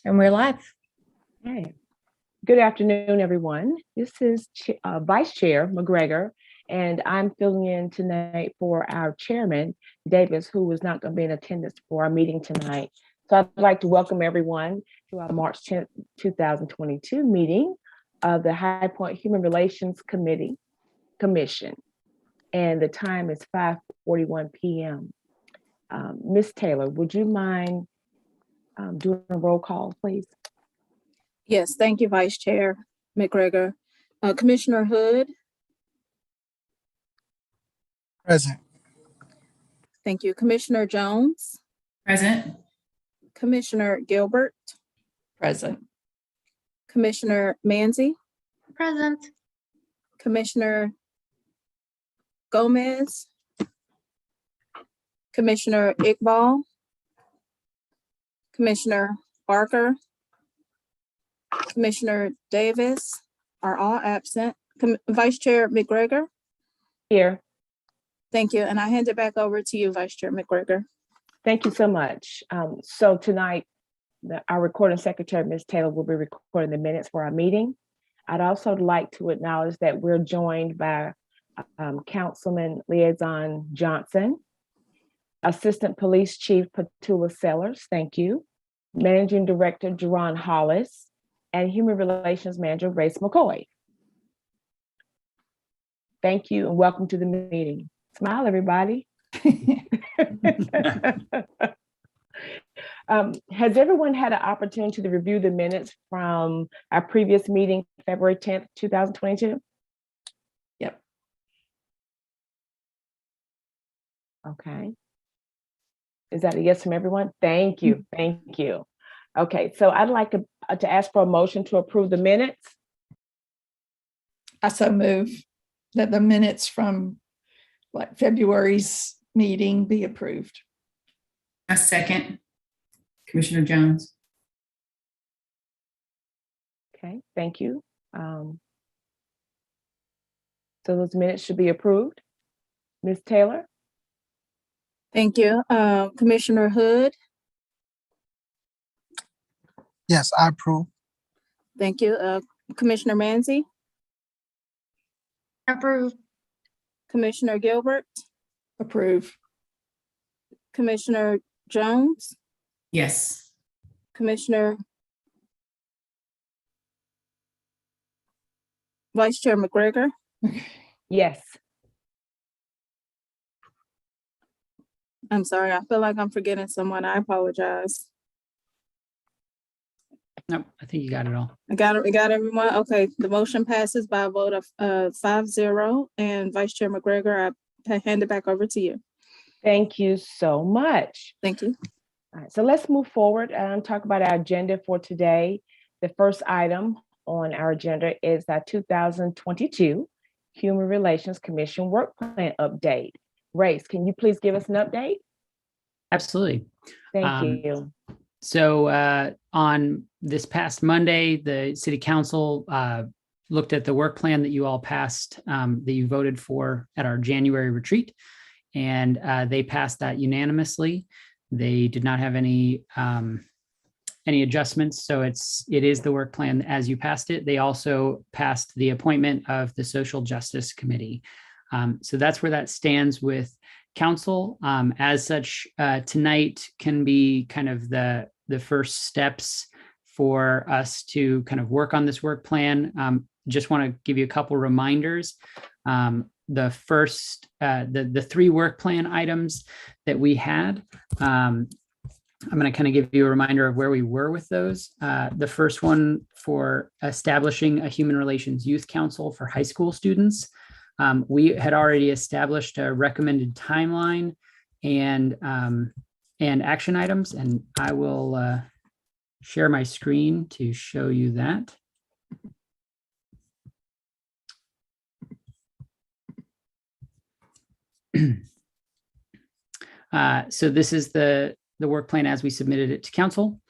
And we're live. Hey, good afternoon, everyone. This is Vice Chair McGregor, and I'm filling in tonight for our Chairman, Davis, who is not going to be in attendance for our meeting tonight. So I'd like to welcome everyone to our March 10th, 2022 meeting of the High Point Human Relations Commission. And the time is 5:41 p.m. Ms. Taylor, would you mind doing a roll call, please? Yes, thank you, Vice Chair McGregor. Commissioner Hood. Present. Thank you. Commissioner Jones. Present. Commissioner Gilbert. Present. Commissioner Manzi. Present. Commissioner Gomez. Commissioner Iqbal. Commissioner Barker. Commissioner Davis are all absent. Vice Chair McGregor. Here. Thank you. And I hand it back over to you, Vice Chair McGregor. Thank you so much. So tonight, our recording secretary, Ms. Taylor, will be recording the minutes for our meeting. I'd also like to acknowledge that we're joined by Councilman Liaison Johnson, Assistant Police Chief Petula Sellers, thank you, Managing Director Jerron Hollis, and Human Relations Manager Race McCoy. Thank you and welcome to the meeting. Smile, everybody. Has everyone had an opportunity to review the minutes from our previous meeting, February 10th, 2022? Yep. Okay. Is that a yes from everyone? Thank you. Thank you. Okay, so I'd like to ask for a motion to approve the minutes. I so move that the minutes from February's meeting be approved. A second. Commissioner Jones. Okay, thank you. So those minutes should be approved. Ms. Taylor? Thank you. Commissioner Hood. Yes, I approve. Thank you. Commissioner Manzi. Approve. Commissioner Gilbert. Approve. Commissioner Jones. Yes. Commissioner Vice Chair McGregor. Yes. I'm sorry, I feel like I'm forgetting someone. I apologize. Nope, I think you got it all. I got everyone. Okay, the motion passes by a vote of 5-0. And Vice Chair McGregor, I hand it back over to you. Thank you so much. Thank you. All right, so let's move forward and talk about our agenda for today. The first item on our agenda is our 2022 Human Relations Commission Work Plan Update. Race, can you please give us an update? Absolutely. Thank you. So on this past Monday, the City Council looked at the work plan that you all passed, that you voted for at our January retreat, and they passed that unanimously. They did not have any adjustments, so it is the work plan as you passed it. They also passed the appointment of the Social Justice Committee. So that's where that stands with council. As such, tonight can be kind of the first steps for us to kind of work on this work plan. Just want to give you a couple reminders. The first, the three work plan items that we had, I'm going to kind of give you a reminder of where we were with those. The first one for establishing a Human Relations Youth Council for high school students. We had already established a recommended timeline and action items, and I will share my screen to show you that. So this is the work plan as we submitted it to council.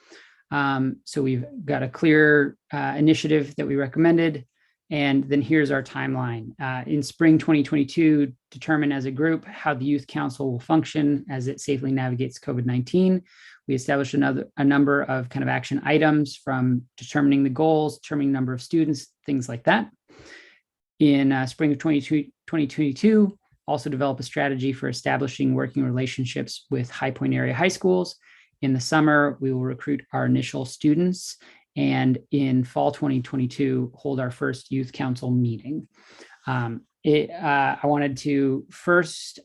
So we've got a clear initiative that we recommended. And then here's our timeline. In spring 2022, determine as a group how the Youth Council will function as it safely navigates COVID-19. We established a number of kind of action items, from determining the goals, determining number of students, things like that. In spring of 2022, also develop a strategy for establishing working relationships with High Point area high schools. In the summer, we will recruit our initial students, and in fall 2022, hold our first youth council meeting. I wanted to first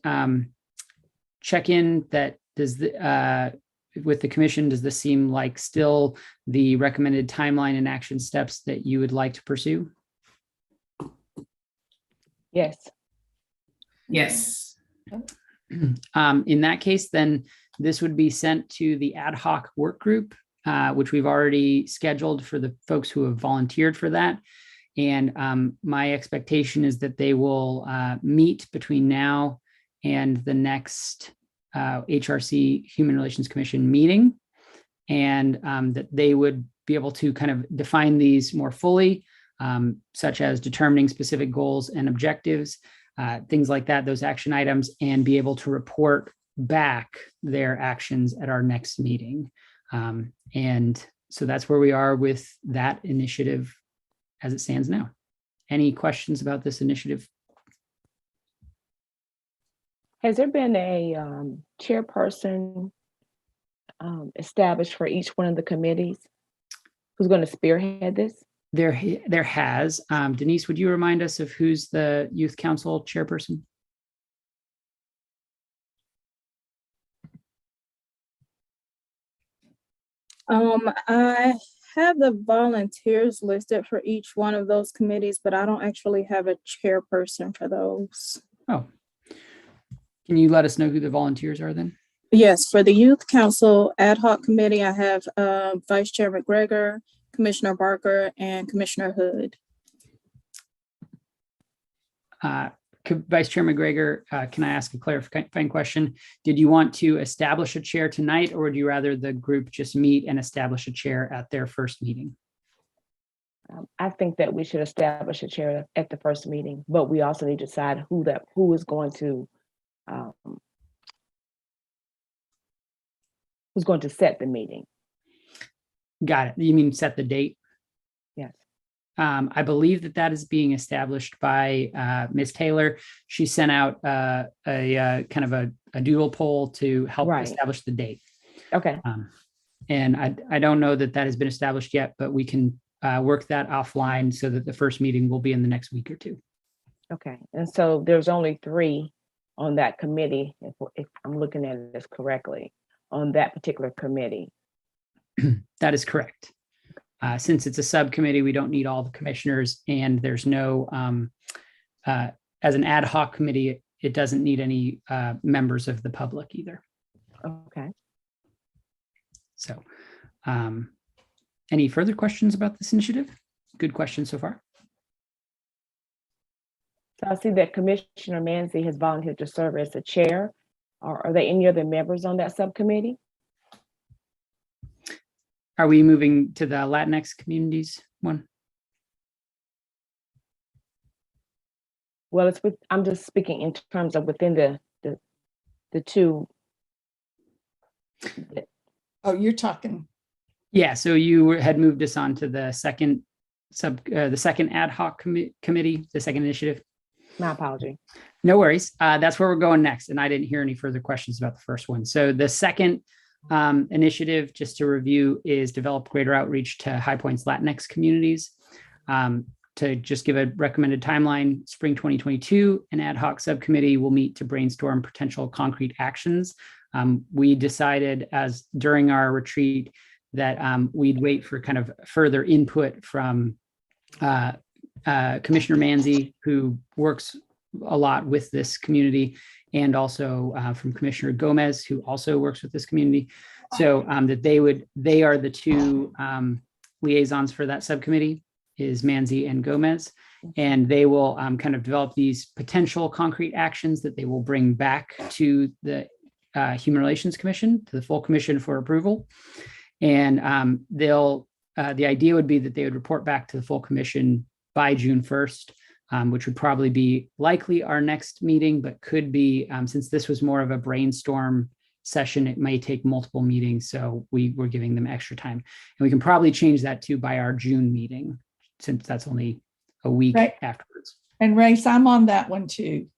check in that with the commission, does this seem like still the recommended timeline and action steps that you would like to pursue? Yes. Yes. In that case, then this would be sent to the ad hoc work group, which we've already scheduled for the folks who have volunteered for that. And my expectation is that they will meet between now and the next HRC Human Relations Commission meeting, and that they would be able to kind of define these more fully, such as determining specific goals and objectives, things like that, those action items, and be able to report back their actions at our next meeting. And so that's where we are with that initiative as it stands now. Any questions about this initiative? Has there been a chairperson established for each one of the committees who's going to spearhead this? There has. Denise, would you remind us of who's the Youth Council chairperson? I have the volunteers listed for each one of those committees, but I don't actually have a chairperson for those. Oh, can you let us know who the volunteers are then? Yes, for the Youth Council Ad Hoc Committee, I have Vice Chair McGregor, Commissioner Barker, and Commissioner Hood. Vice Chair McGregor, can I ask a clarifying question? Did you want to establish a chair tonight, or would you rather the group just meet and establish a chair at their first meeting? I think that we should establish a chair at the first meeting, but we also need to decide who is going to who's going to set the meeting. Got it. You mean set the date? Yes. I believe that is being established by Ms. Taylor. She sent out a kind of a doodle poll to help establish the date. Okay. And I don't know that has been established yet, but we can work that offline so that the first meeting will be in the next week or two. Okay. And so there's only 3 on that committee, if I'm looking at this correctly, on that particular committee. That is correct. Since it's a subcommittee, we don't need all the commissioners, and there's no, as an ad hoc committee, it doesn't need any members of the public either. Okay. So any further questions about this initiative? Good question so far. So I see that Commissioner Manzi has volunteered to serve as the chair. Are there any other members on that subcommittee? Are we moving to the Latinx communities one? Well, I'm just speaking in terms of within the 2. Oh, you're talking. Yeah, so you had moved us on to the second ad hoc committee, the second initiative. My apology. No worries. That's where we're going next. And I didn't hear any further questions about the first one. So the second initiative, just to review, is develop greater outreach to High Point's Latinx communities. To just give a recommended timeline, spring 2022, an ad hoc subcommittee will meet to brainstorm potential concrete actions. We decided during our retreat that we'd wait for kind of further input from Commissioner Manzi, who works a lot with this community, and also from Commissioner Gomez, who also works with this community. So that they are the 2 liaisons for that subcommittee, is Manzi and Gomez, and they will kind of develop these potential concrete actions that they will bring back to the Human Relations Commission, to the full commission for approval. And the idea would be that they would report back to the full commission by June 1st, which would probably be likely our next meeting, but could be, since this was more of a brainstorm session, it may take multiple meetings. So we're giving them extra time. And we can probably change that to by our June meeting, since that's only a week Right. afterwards. And Race, I'm on that one too.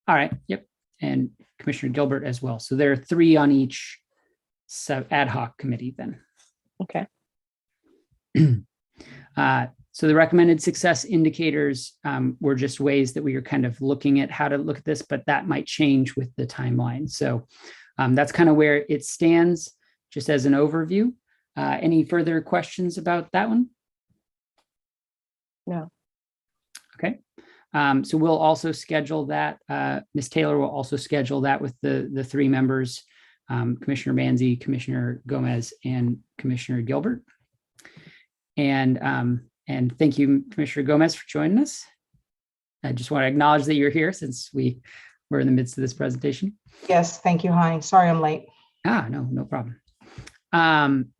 All right. Yep. And Commissioner Gilbert as well. So there are 3 on each ad hoc committee then. Okay. So the recommended success indicators were just ways that we were kind of looking at how to look at this, but that might change with the timeline. So that's kind of where it stands, just as an overview. Any further questions about that one? No. Okay. So we'll also schedule that. Ms. Taylor will also schedule that with the 3 members, Commissioner Manzi, Commissioner Gomez, and Commissioner Gilbert. And thank you, Commissioner Gomez, for joining us. I just want to acknowledge that you're here since we were in the midst of this presentation. Yes, thank you, Hani. Sorry I'm late. No problem. And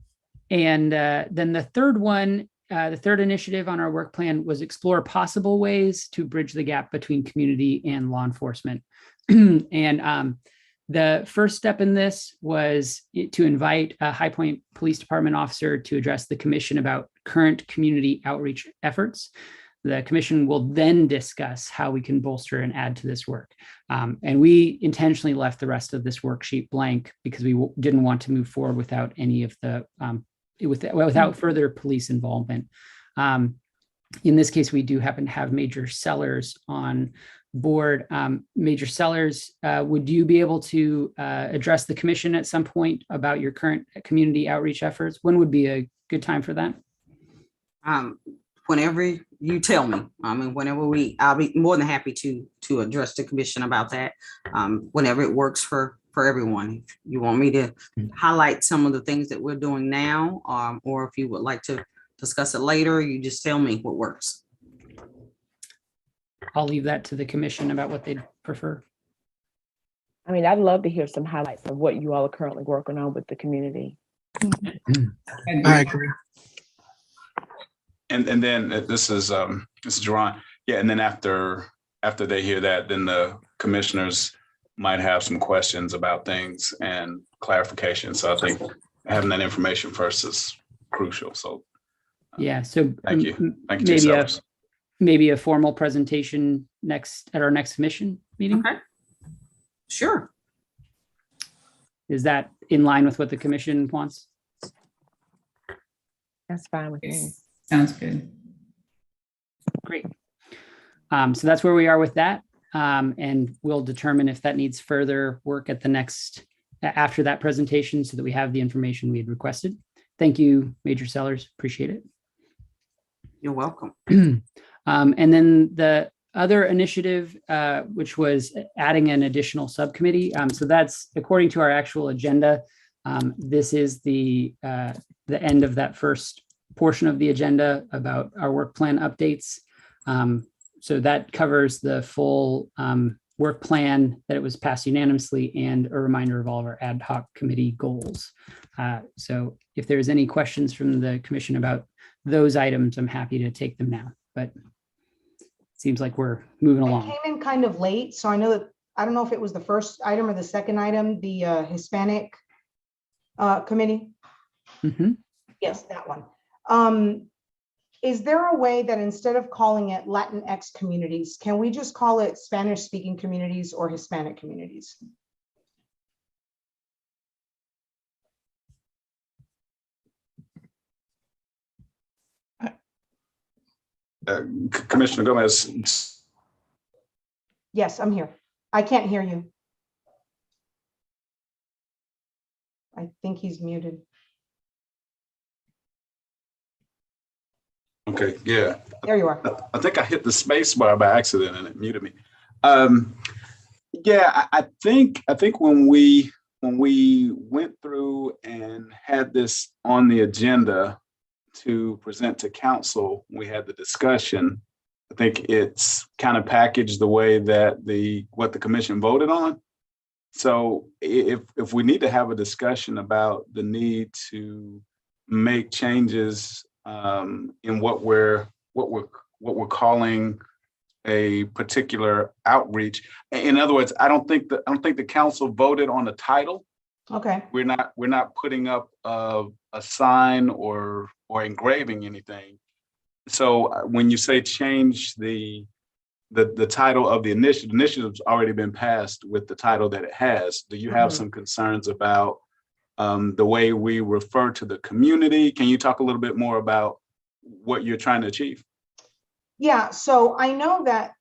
then the third one, the third initiative on our work plan was explore possible ways to bridge the gap between community and law enforcement. And the first step in this was to invite a High Point Police Department officer to address the commission about current community outreach efforts. The commission will then discuss how we can bolster and add to this work. And we intentionally left the rest of this worksheet blank because we didn't want to move forward without any of the, without further police involvement. In this case, we do happen to have Major Sellers on board. Major Sellers, would you be able to address the commission at some point about your current community outreach efforts? When would be a good time for that? Whenever you tell me. I mean, I'll be more than happy to address the commission about that. Whenever it works for everyone. If you want me to highlight some of the things that we're doing now, or if you would like to discuss it later, you just tell me what works. I'll leave that to the commission about what they'd prefer. I mean, I'd love to hear some highlights of what you all are currently working on with the community. I agree. And then this is Jerron. Yeah, and then after they hear that, then the commissioners might have some questions about things and clarification. So I think having that information first is crucial. So yeah, so thank you. Thank you. Maybe a formal presentation at our next commission meeting. Okay. Sure. Is that in line with what the commission wants? That's fine with me. Yes. Sounds good. Great. So that's where we are with that. And we'll determine if that needs further work at after that presentation so that we have the information we had requested. Thank you, Major Sellers. Appreciate it. You're welcome. And then the other initiative, which was adding an additional subcommittee. So that's according to our actual agenda. This is the end of that first portion of the agenda about our work plan updates. So that covers the full work plan that it was passed unanimously and a reminder of all of our ad hoc committee goals. So if there's any questions from the commission about those items, I'm happy to take them now, but it seems like we're moving I along. came in kind of late, so I know that, I don't know if it was the first item or the second item, the Hispanic committee. Mhm. Yes, that one. Is there a way that instead of calling it Latinx communities, can we just call it Spanish speaking communities or Hispanic communities? Commissioner Gomez. Yes, I'm here. I can't hear you. I think he's muted. Okay, yeah. There you are. I think I hit the space bar by accident and it muted me. Yeah, I think when we went through and had this on the agenda to present to council, we had the discussion. I think it's kind of packaged the way that what the commission voted on. So if we need to have a discussion about the need to make changes in what we're calling a particular outreach. In other words, I don't think the council voted on the title. Okay, We're not putting up a sign or engraving anything. So when you say change the title of the initiative's already been passed with the title that it has. Do you have Mhm. some concerns about the way we refer to the community? Can you talk a little bit more about what you're trying to achieve? yeah, so I know that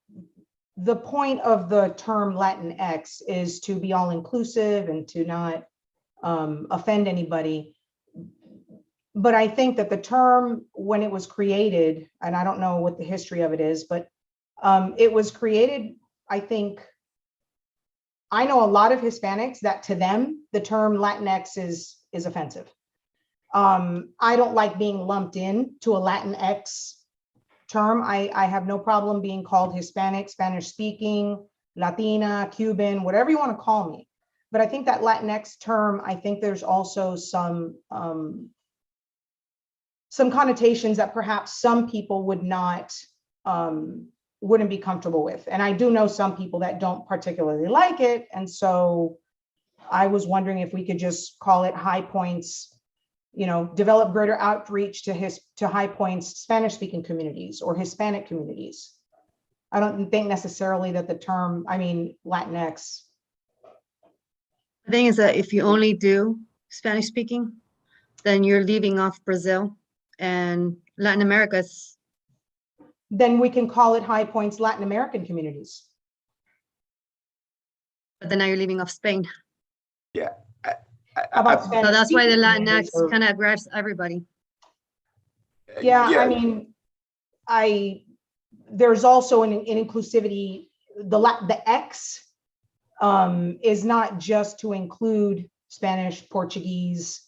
the point of the term Latinx is to be all inclusive and to not offend anybody. But I think that the term, when it was created, and I don't know what the history of it is, but it was created, I think, I know a lot of Hispanics that to them, the term Latinx is offensive. I don't like being lumped in to a Latinx term. I have no problem being called Hispanic, Spanish speaking, Latina, Cuban, whatever you want to call me. But I think that Latinx term, I think there's also some connotations that perhaps some people would not, wouldn't be comfortable with. And I do know some people that don't particularly like it. And so I was wondering if we could just call it High Points, develop greater outreach to High Points Spanish speaking communities or Hispanic communities. I don't think necessarily that the term, Latinx. The thing is that if you only do Spanish speaking, then you're leaving off Brazil and Latin America's. Then we can call it High Points Latin American communities. But then now you're leaving off Spain. Yeah. How about So Spanish that's why the speaking Latinx communities or- kind of grabs everybody. Yeah, there's also an inclusivity, the X is not just to include Spanish, Portuguese.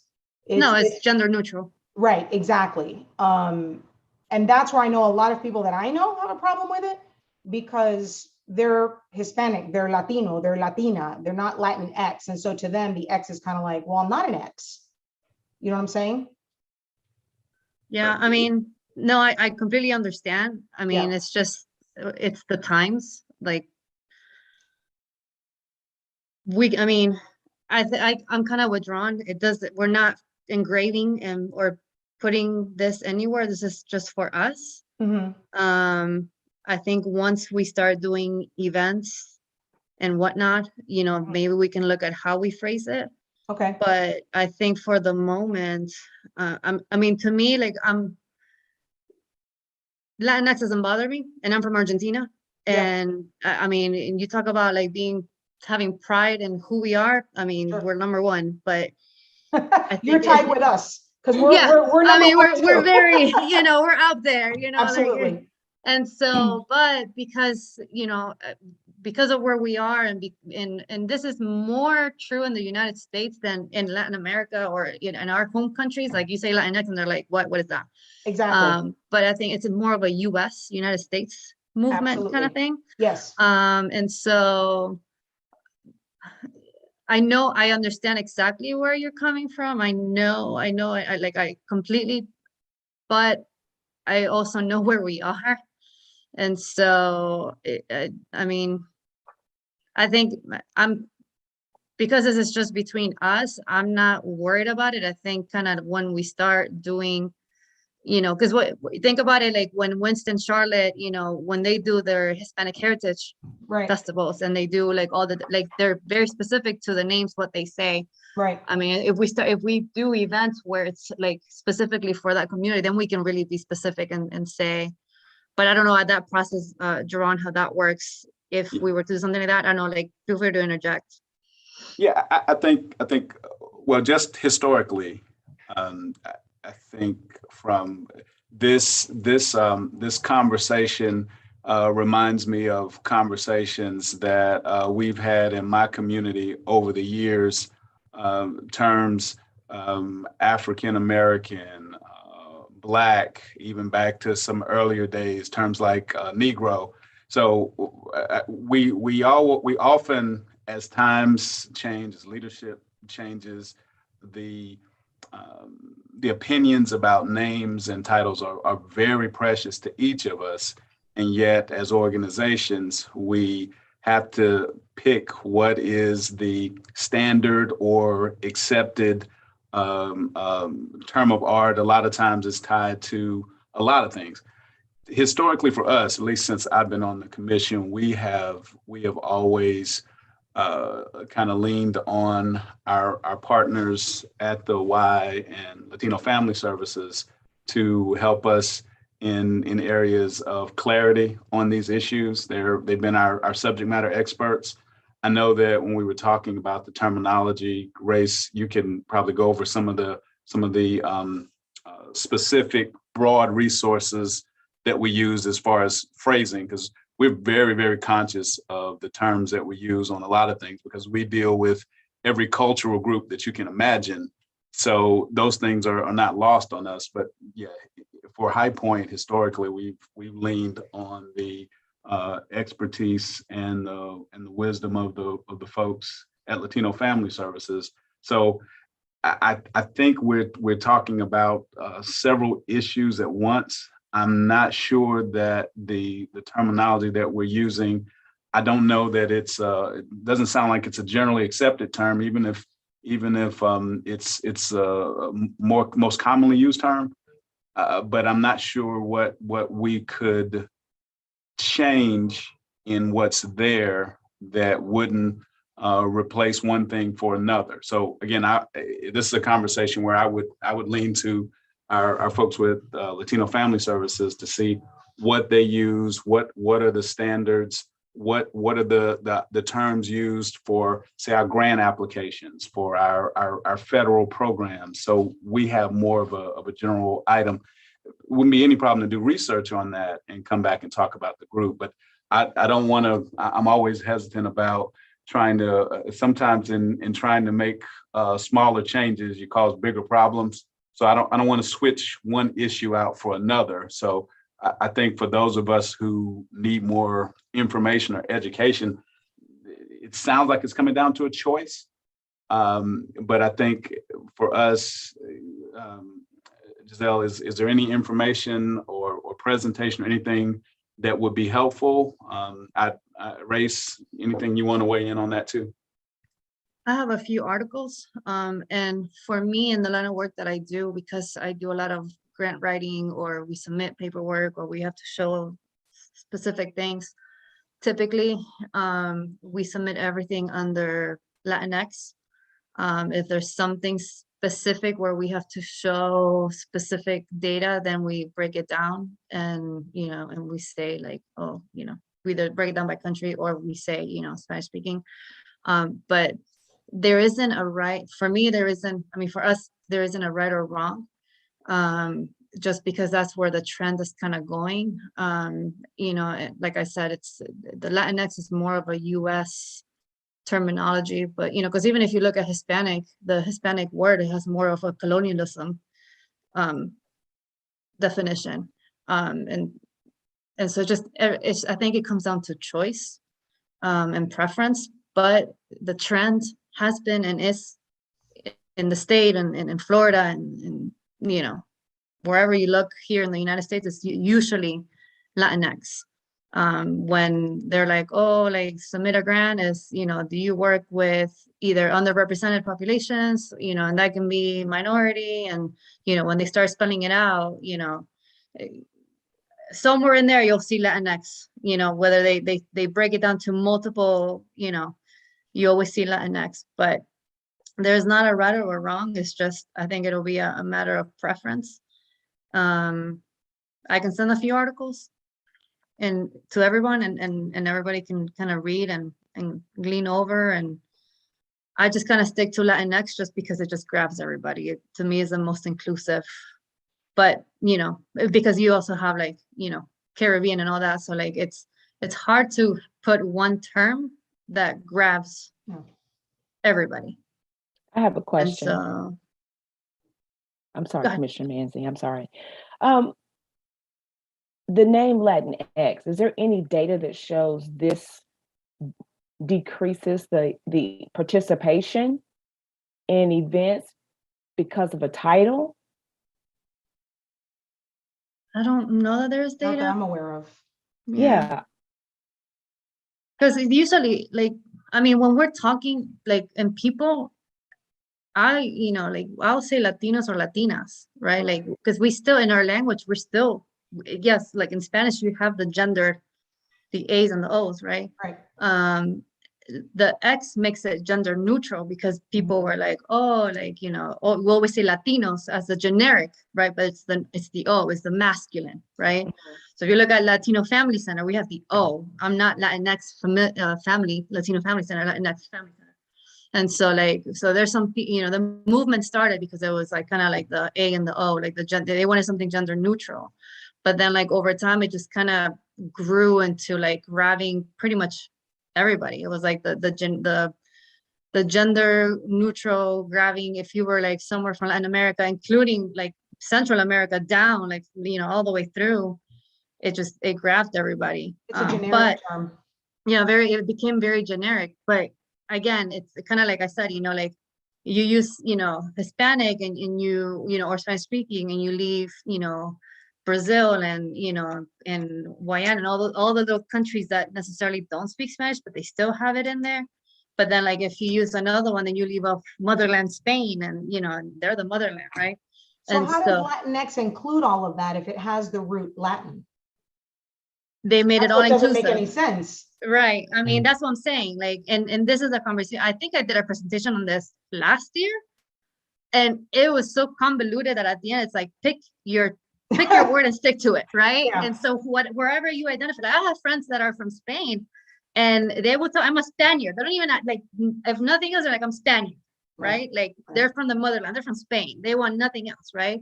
No, it's gender neutral. Right, exactly. And that's where I know a lot of people that I know have a problem with it because they're Hispanic, they're Latino, they're Latina, they're not Latinx. And so to them, the X is kind of like, well, I'm not an X. You know what I'm saying? Yeah, no, I completely understand. Yeah. It's just, it's the times. Like, I'm kind of withdrawn. We're not engraving or putting this anywhere. This is just for us. Mm-hmm. I think once we start doing events and whatnot, maybe we can look at how we phrase it. Okay. But I think for the moment, to me, like Latinx doesn't bother me, and I'm from Argentina. Yeah. And and you talk about like having pride in who we are. Sure. We're number one, but You're tied with us because we're we're very, we're out there, Absolutely. and so, but because of where we are, and this is more true in the United States than in Latin America or in our home countries. Like you say Latinx, and they're like, what is that? Exactly. But I think it's more of a United States movement kind of Absolutely. thing. Yes. And so I understand exactly where you're coming from. I completely, but I also know where we are. And so, I think because this is just between us, I'm not worried about it. I think kind of when we start doing, because think about it, like when Winston Charlotte, when they do their Hispanic heritage festivals and they do like they're very specific to the names, what they say. Right. If we do events where it's like specifically for that community, then we can really be specific and say, but I don't know at that process, Jerron, how that works. If we were to do something like that, I don't know, like feel free to interject. Yeah, I think, well, just historically, I think from this conversation reminds me of conversations that we've had in my community over the years, terms African American, Black, even back to some earlier days, terms like Negro. So we often, as times change, as leadership changes, the opinions about names and titles are very precious to each of us. And yet, as organizations, we have to pick what is the standard or accepted term of art. A lot of times it's tied to a lot of things. Historically for us, at least since I've been on the commission, we have always kind of leaned on our partners at the Y and Latino Family Services to help us in areas of clarity on these issues. They've been our subject matter experts. I know that when we were talking about the terminology, Grace, you can probably go over some of the specific broad resources that we use as far as phrasing, because we're very, very conscious of the terms that we use on a lot of things because we deal with every cultural group that you can imagine. So those things are not lost on us. But yeah, for High Point, historically, we've leaned on the expertise and the wisdom of the folks at Latino Family Services. So I think we're talking about several issues at once. I'm not sure that the terminology that we're using, I don't know that it doesn't sound like it's a generally accepted term, even if it's most commonly used term. But I'm not sure what we could change in what's there that wouldn't replace one thing for another. So again, this is a conversation where I would lean to our folks with Latino Family Services to see what they use, what are the standards, what are the terms used for, say, our grant applications, for our federal programs. So we have more of a general item. Wouldn't be any problem to do research on that and come back and talk about the group. But I don't want to, I'm always hesitant about trying to, sometimes in trying to make smaller changes, you cause bigger problems. So I don't want to switch one issue out for another. So I think for those of us who need more information or education, it sounds like it's coming down to a choice. But I think for us, Giselle, is there any information or presentation or anything that would be helpful? Race, anything you want to weigh in on that too? I have a few articles, and for me in the line of work that I do, because I do a lot of grant writing or we submit paperwork or we have to show specific things, typically we submit everything under Latinx. If there's something specific where we have to show specific data, then we break it down and, and we say like, oh, we either break it down by country or we say, Spanish speaking. But there isn't a right, for me, there isn't, for us, there isn't a right or wrong, just because that's where the trend is kind of going. Like I said, it's the Latinx is more of a US terminology, but, because even if you look at Hispanic, the Hispanic word, it has more of a colonialism definition. And so I think it comes down to choice and preference, but the trend has been and is in the state and in Florida and wherever you look here in the United States, it's usually Latinx. When they're like, oh, like submit a grant is, do you work with either underrepresented populations, and that can be minority, and when they start spelling it out, somewhere in there you'll see Latinx, whether they break it down to multiple, you always see Latinx, but there's not a right or wrong. It's just, I think it'll be a matter of preference. I can send a few articles and to everyone and everybody can kind of read and glean over. And I just kind of stick to Latinx just because it just grabs everybody. It, to me, is the most inclusive, but, because you also have like, Caribbean and all that. So like, it's hard to put one term that grabs everybody. I have a question. So, I'm sorry, Commissioner Manzi, I'm sorry. The name Latinx, is there any data that shows this decreases the participation in events because of a title? I don't know that there's Not data. that I'm aware of. Yeah. Because usually, like, I mean, when we're talking, like, and people, like, I'll say Latinos or Latinas, right? Like, because we still, in our language, we're still, yes, like in Spanish, you have the gender, the A's and the O's, right? Right. The X makes it gender neutral because people were like, oh, like, oh, we always say Latinos as the generic, right? But it's the O, it's the masculine, right? So if you look at Latino Family Center, we have the O. I'm not Latinx family, Latino Family Center, Latinx Family Center. And so there's some, the movement started because it was like kind of like the A and the O, like the gender, they wanted something gender neutral. But then like over time, it just kind of grew into like grabbing pretty much everybody. It was like the gender neutral grabbing, if you were like somewhere from Latin America, including like Central America down, like, all the way through, it grabbed everybody. It's a generic term. It became very generic. But again, it's kind of like I said, like you use, Hispanic and you, or Spanish speaking, and you leave, Brazil and, and Guyana and all the little countries that necessarily don't speak Spanish, but they still have it in there. But then like, if you use another one, then you leave off motherland Spain and, and they're the motherland, right? So and how does Latinx include all of that if it has the root Latin? They made it all doesn't inclusive. make any sense. Right. I mean, that's what I'm saying. Like, and this is a conversation. I think I did a presentation on this last year, and it was so convoluted that at the end, it's like, pick your word and stick to it, right? Yeah. And so wherever you identify, I have friends that are from Spain, and they will tell, I'm a Spaniard. They don't even like, if nothing else, they're like, I'm Spaniard, right? Like they're from the motherland, they're from Spain. They want nothing else, right?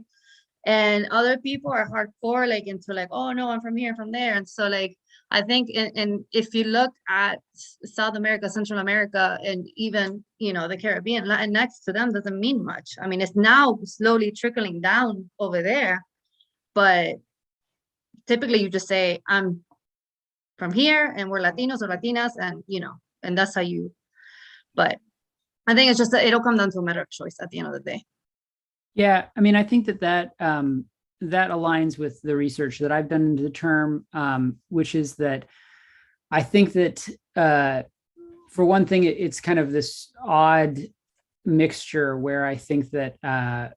And other people are hardcore, like into like, oh no, I'm from here, from there. And so like, I think, and if you look at South America, Central America, and even, the Caribbean, Latinx to them doesn't mean much. I mean, it's now slowly trickling down over there. But typically you just say, I'm from here and we're Latinos or Latinas, and, and that's how you, but I think it's just that it'll come down to a matter of choice at the end of the day. Yeah, I mean, I think that aligns with the research that I've done into the term, which is that I think that for one thing, it's kind of this odd mixture where I think that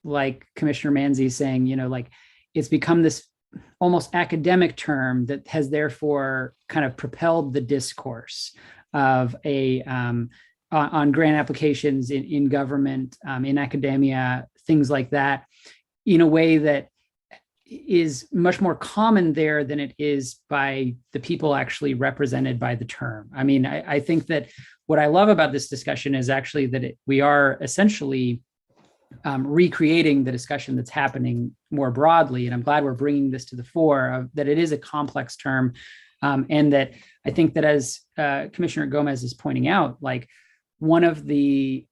like Commissioner Manzi is saying, like it's become this almost academic term that has therefore kind of propelled the discourse of on grant applications in government, in academia, things like that, in a way that is much more common there than it is by the people actually represented by the term. I mean, I think that what I love about this discussion is actually that we are essentially recreating the discussion that's happening more broadly. And I'm glad we're bringing this to the fore, that it is a complex term. And that I think that as Commissioner Gomez is pointing out, like one of the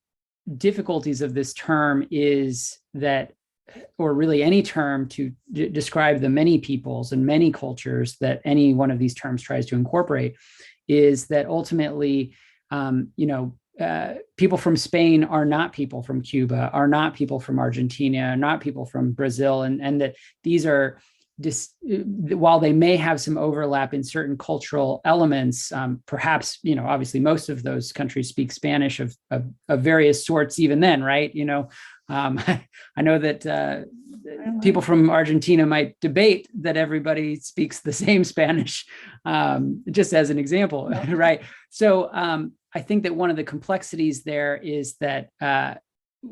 difficulties of this term is that, or really any term to describe the many peoples and many cultures that any one of these terms tries to incorporate, is that ultimately, people from Spain are not people from Cuba, are not people from Argentina, are not people from Brazil, and that these are while they may have some overlap in certain cultural elements, perhaps, obviously most of those countries speak Spanish of various sorts even then, right? I know that people from Argentina might debate that everybody speaks the same Spanish, just as an example, right? So I think that one of the complexities there is that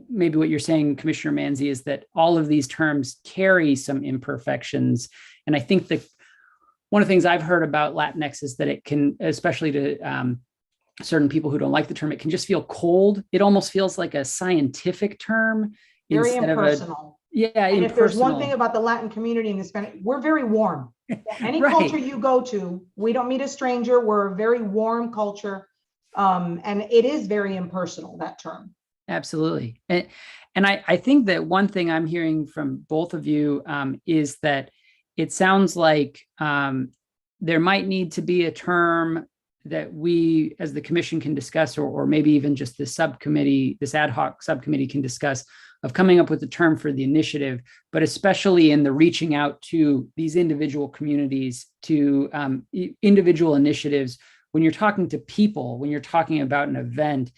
maybe what you're saying, Commissioner Manzi, is that all of these terms carry some imperfections. And I think that one of the things I've heard about Latinx is that it can, especially to certain people who don't like the term, it can just feel cold. It almost feels like a scientific term. Very impersonal. And if there's one thing about the Latin community in Hispanic, we're very warm. Any right. culture you go to, we don't meet a stranger. We're a very warm culture. And it is very impersonal, that term. Absolutely. And I think that one thing I'm hearing from both of you is that it sounds like there might need to be a term that we as the commission can discuss, or maybe even just the subcommittee, this ad hoc subcommittee can discuss, of coming up with a term for the initiative, but especially in the reaching out to these individual communities, to individual initiatives when you're talking to people, when you're talking about an event,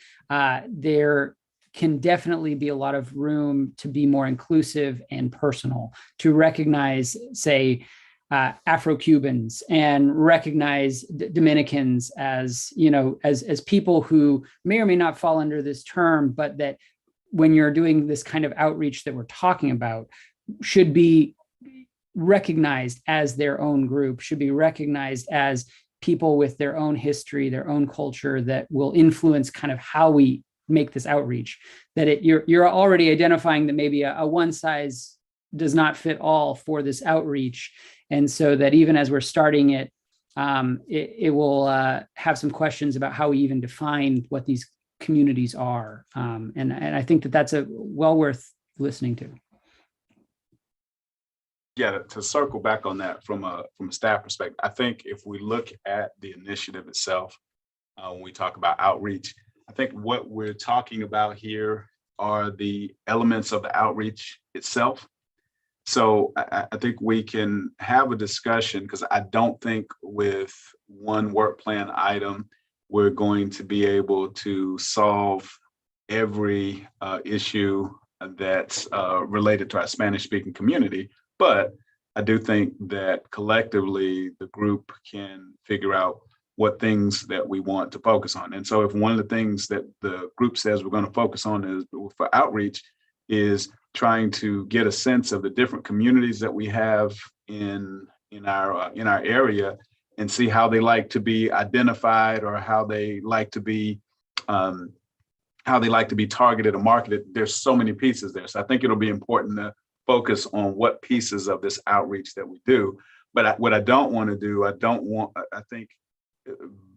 there can definitely be a lot of room to be more inclusive and personal, to recognize, say, Afro-Cubans and recognize Dominicans as, as people who may or may not fall under this term, but that when you're doing this kind of outreach that we're talking about, should be recognized as their own group, should be recognized as people with their own history, their own culture that will influence kind of how we make this outreach. That you're already identifying that maybe a one size does not fit all for this outreach. And so that even as we're starting it, it will have some questions about how we even define what these communities are. And I think that that's well worth listening to. Yeah, to circle back on that from a staff perspective, I think if we look at the initiative itself, when we talk about outreach, I think what we're talking about here are the elements of the outreach itself. So I think we can have a discussion, because I don't think with one work plan item, we're going to be able to solve every issue that's related to our Spanish-speaking community. But I do think that collectively the group can figure out what things that we want to focus on. And so if one of the things that the group says we're going to focus on is for outreach is trying to get a sense of the different communities that we have in our area and see how they like to be identified, or how they like to be targeted or marketed. There's so many pieces there. So I think it'll be important to focus on what pieces of this outreach that we do. But what I don't want to do, I think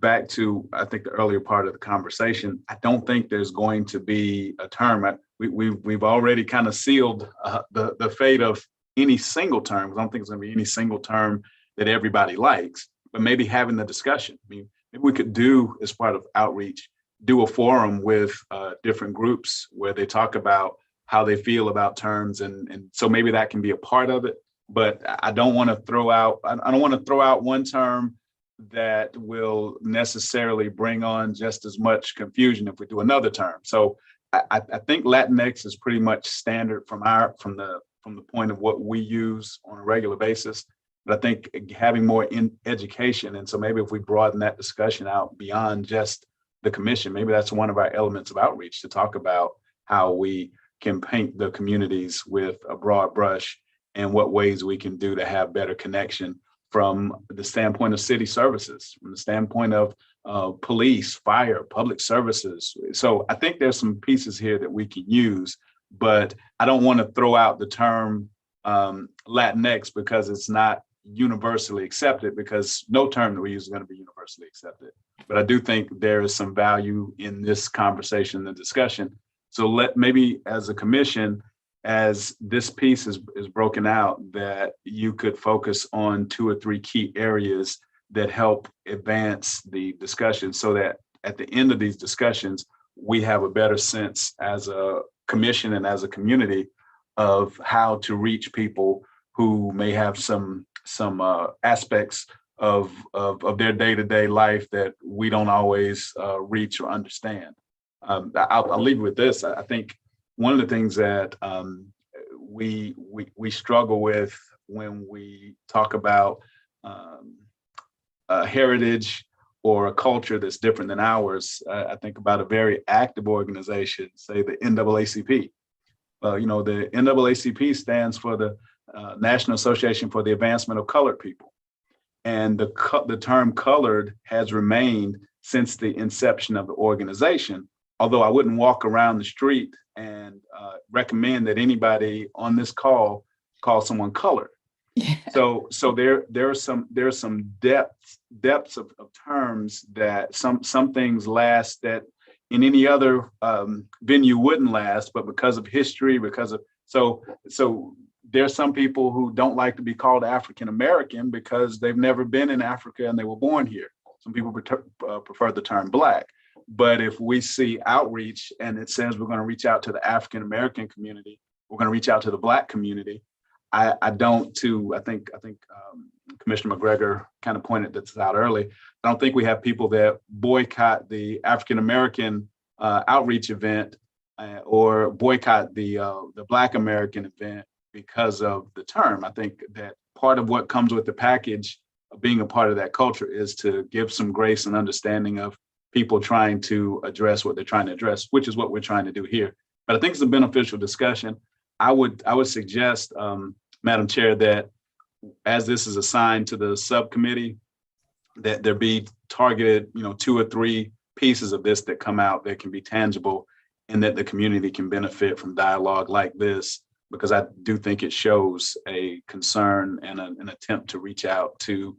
back to, the earlier part of the conversation, I don't think there's going to be a term. We've already kind of sealed the fate of any single term. I don't think it's going to be any single term that everybody likes, but maybe having the discussion. I mean, maybe we could do, as part of outreach, do a forum with different groups where they talk about how they feel about terms. And so maybe that can be a part of it, but I don't want to throw out one term that will necessarily bring on just as much confusion if we do another term. So I think Latinx is pretty much standard from the point of what we use on a regular basis. But I think having more in education, and so maybe if we broaden that discussion out beyond just the commission, maybe that's one of our elements of outreach, to talk about how we can paint the communities with a broad brush and what ways we can do to have better connection from the standpoint of city services, from the standpoint of police, fire, public services. So I think there's some pieces here that we can use, but I don't want to throw out the term Latinx because it's not universally accepted, because no term that we use is going to be universally accepted. But I do think there is some value in this conversation and discussion. So maybe as a commission, as this piece is broken out, that you could focus on 2 or 3 key areas that help advance the discussion, so that at the end of these discussions, we have a better sense as a commission and as a community of how to reach people who may have some aspects of their day-to-day life that we don't always reach or understand. I'll leave with this. I think one of the things that we struggle with when we talk about a heritage or a culture that's different than ours, I think about a very active organization, say the NAACP. The NAACP stands for the National Association for the Advancement of Colored People. And the term colored has remained since the inception of the organization, although I wouldn't walk around the street and recommend that anybody on this call someone colored. Yeah. So there are some depths of terms that some things last that in any other venue wouldn't last, but because of history, so there's some people who don't like to be called African American because they've never been in Africa and they were born here. Some people prefer the term Black. But if we see outreach and it says we're going to reach out to the African American community, we're going to reach out to the Black community, I think Commissioner McGregor kind of pointed this out early. I don't think we have people that boycott the African-American outreach event or boycott the Black American event because of the term. I think that part of what comes with the package of being a part of that culture is to give some grace and understanding of people trying to address what they're trying to address, which is what we're trying to do here. But I think it's a beneficial discussion. I would suggest, Madam Chair, that as this is assigned to the subcommittee, that there be targeted, 2 or 3 pieces of this that come out that can be tangible and that the community can benefit from dialogue like this, because I do think it shows a concern and an attempt to reach out to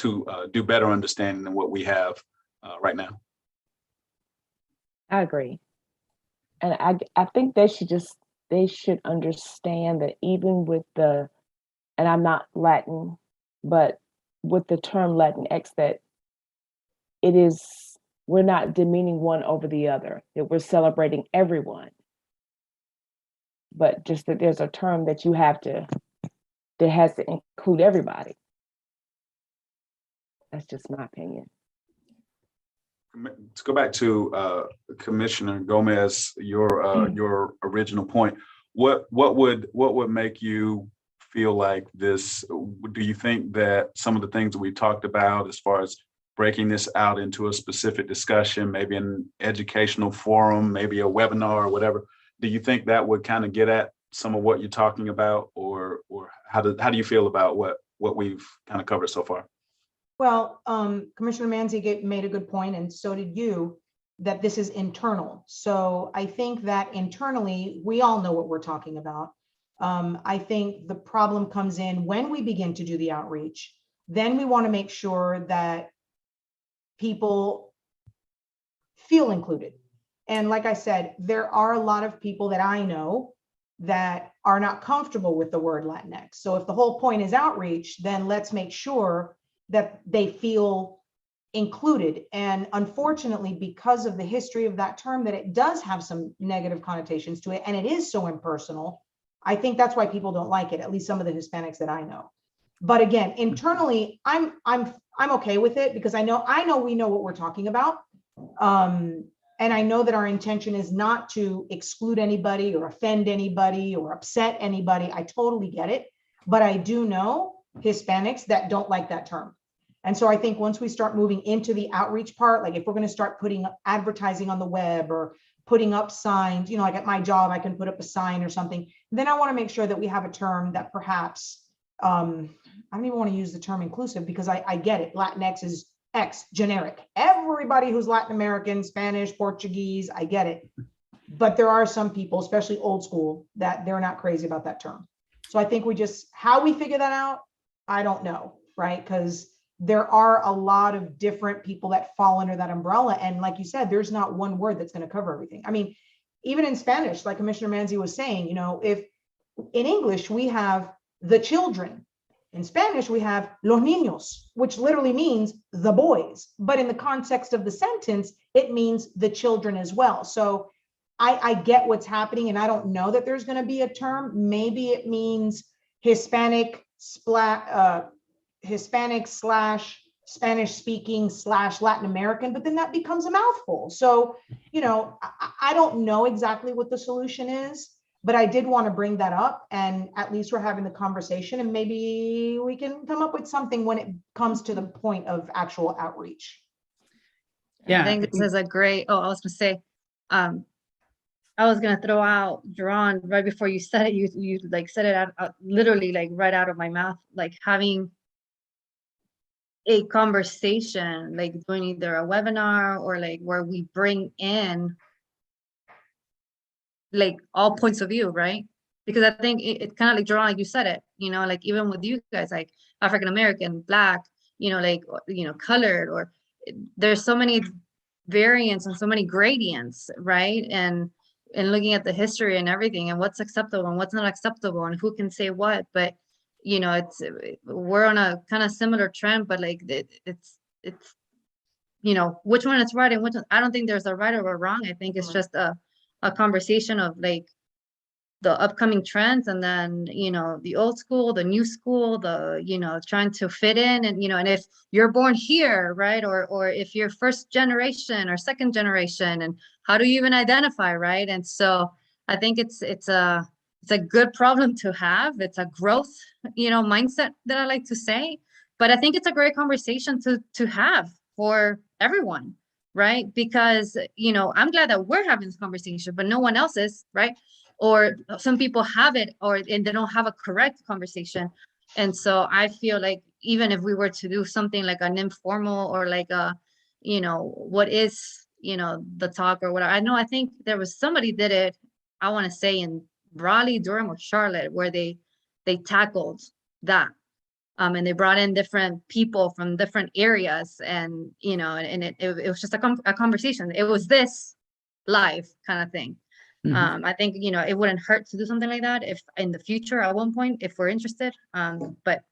do better understanding than what we have right now. I agree. And I think they should understand that even with and I'm not Latin, but with the term Latinx, that we're not demeaning one over the other, that we're celebrating everyone. But just that there's a term that that has to include everybody. That's just my opinion. To go back to Commissioner Gomez, your original point, what would make you feel like this? Do you think that some of the things that we talked about as far as breaking this out into a specific discussion, maybe an educational forum, maybe a webinar or whatever, do you think that would kind of get at some of what you're talking about, or how do you feel about what we've kind of covered so far? Well, Commissioner Manzi made a good point, and so did you, that this is internal. So I think that internally, we all know what we're talking about. I think the problem comes in when we begin to do the outreach. Then we want to make sure that people feel included. And like I said, there are a lot of people that I know that are not comfortable with the word Latinx. So if the whole point is outreach, then let's make sure that they feel included. And unfortunately, because of the history of that term, that it does have some negative connotations to it, and it is so impersonal, I think that's why people don't like it, at least some of the Hispanics that I know. But again, internally, I'm okay with it, because I know we know what we're talking about. And I know that our intention is not to exclude anybody or offend anybody or upset anybody. I totally get it. But I do know Hispanics that don't like that term. And so I think once we start moving into the outreach part, like if we're going to start putting up advertising on the web or putting up signs, like at my job, I can put up a sign or something, then I want to make sure that we have a term that perhaps, I don't even want to use the term inclusive, because I get it. Latinx is X, generic. Everybody who's Latin American, Spanish, Portuguese, I get it. But there are some people, especially old school, that they're not crazy about that term. So I think how we figure that out, I don't know, right? Because there are a lot of different people that fall under that umbrella. And like you said, there's not one word that's going to cover everything. I mean, even in Spanish, like Commissioner Manzi was saying, if in English we have the children, in Spanish we have los niños, which literally means the boys. But in the context of the sentence, it means the children as well. So I get what's happening, and I don't know that there's going to be a term. Maybe it means Hispanic slash Spanish speaking slash Latin American, but then that becomes a mouthful. So, I don't know exactly what the solution is, but I did want to bring that up, and at least we're having the conversation, and maybe we can come up with something when it comes to the point of actual outreach. Yeah, I think this is a great, I was gonna say, I was gonna throw out, Jerron, right before you said it, you like said it out, literally like right out of my mouth, like having a conversation, like doing either a webinar or like where we bring in like all points of view, right? Because I think it kind of like Jerron, like you said it, like even with you guys, like African American, Black, like colored, or there's so many variants and so many gradients, right? And looking at the history and everything, and what's acceptable and what's not acceptable, and who can say what, but we're on a kind of similar trend, but like it's which one is right and which one, I don't think there's a right or a wrong. I think it's just a conversation of like the upcoming trends, and then, the old school, the new school, trying to fit in, and if you're born here, right? Or if you're first generation or second generation, and how do you even identify, right? And so I think it's a good problem to have. It's a growth, mindset that I like to say, but I think it's a great conversation to have for everyone, right? Because, I'm glad that we're having this conversation, but no one else is, right? Or some people have it, and they don't have a correct conversation. And so I feel like even if we were to do something like an informal, or like what is, the talk or whatever. I think there was somebody did it, I want to say in Raleigh, Durham, or Charlotte, where they tackled that. And they brought in different people from different areas, and, it was just a conversation. It was this live kind of thing. Mhm. I think, it wouldn't hurt to do something like that if in the future at one point, if we're interested, but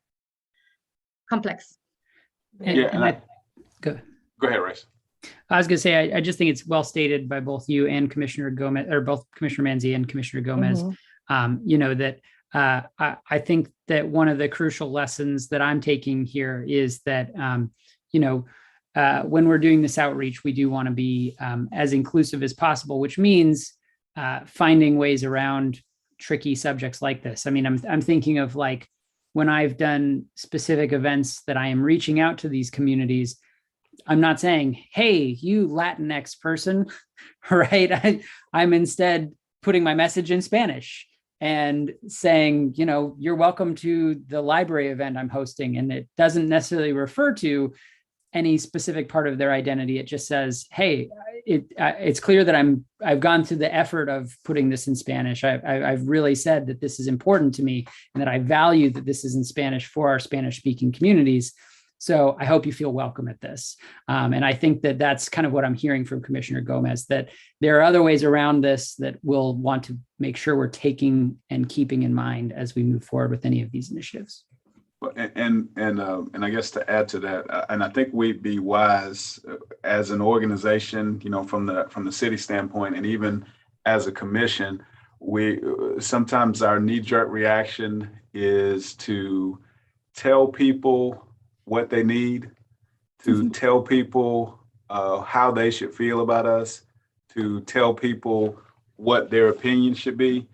complex. Yeah, and go ahead, Race. I was going to say, I just think it's well stated by both you and Commissioner Gomez, or both Commissioner Manzi and Commissioner Gomez. That I think that one of the crucial lessons that I'm taking here is that, when we're doing this outreach, we do want to be as inclusive as possible, which means finding ways around tricky subjects like this. I mean, I'm thinking of like when I've done specific events that I am reaching out to these communities. I'm not saying, hey, you Latinx person, right? I'm instead putting my message in Spanish and saying, you're welcome to the library event I'm hosting. And it doesn't necessarily refer to any specific part of their identity. It just says, hey, it's clear that I've gone through the effort of putting this in Spanish. I've really said that this is important to me and that I value that this is in Spanish for our Spanish speaking communities. So I hope you feel welcome at this. And I think that that's kind of what I'm hearing from Commissioner Gomez, that there are other ways around this that we'll want to make sure we're taking and keeping in mind as we move forward with any of these initiatives. And I guess to add to that, and I think we'd be wise as an organization, from the city standpoint, and even as a commission, we sometimes our knee-jerk reaction is to tell people what they need, to tell people how they should feel about us, to tell people what their opinion should be.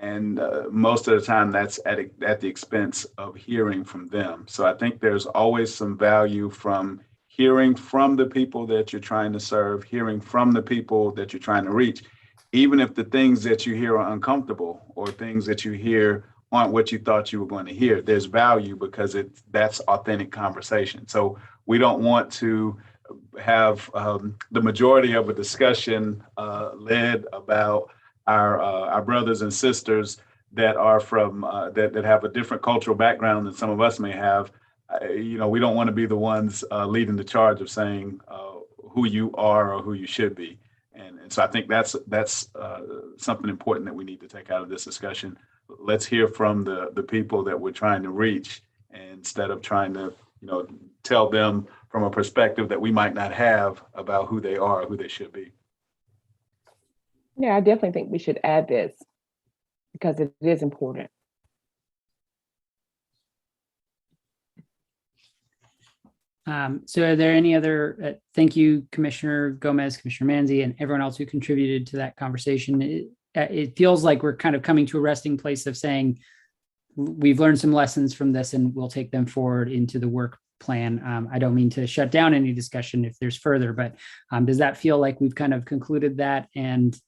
And most of the time that's at the expense of hearing from them. So I think there's always some value from hearing from the people that you're trying to serve, hearing from the people that you're trying to reach, even if the things that you hear are uncomfortable or things that you hear aren't what you thought you were going to hear. There's value because that's authentic conversation. So we don't want to have the majority of a discussion led about our brothers and sisters that are from that have a different cultural background than some of us may have. We don't want to be the ones leading the charge of saying who you are or who you should be. And so I think that's something important that we need to take out of this discussion. Let's hear from the people that we're trying to reach, instead of trying to tell them from a perspective that we might not have about who they are, who they should be. Yeah, I definitely think we should add this because it is important. So are there any other, thank you, Commissioner Gomez, Commissioner Manzi, and everyone else who contributed to that conversation. It feels like we're kind of coming to a resting place of saying, we've learned some lessons from this and we'll take them forward into the work plan. I don't mean to shut down any discussion if there's further, but does that feel like we've kind of concluded that and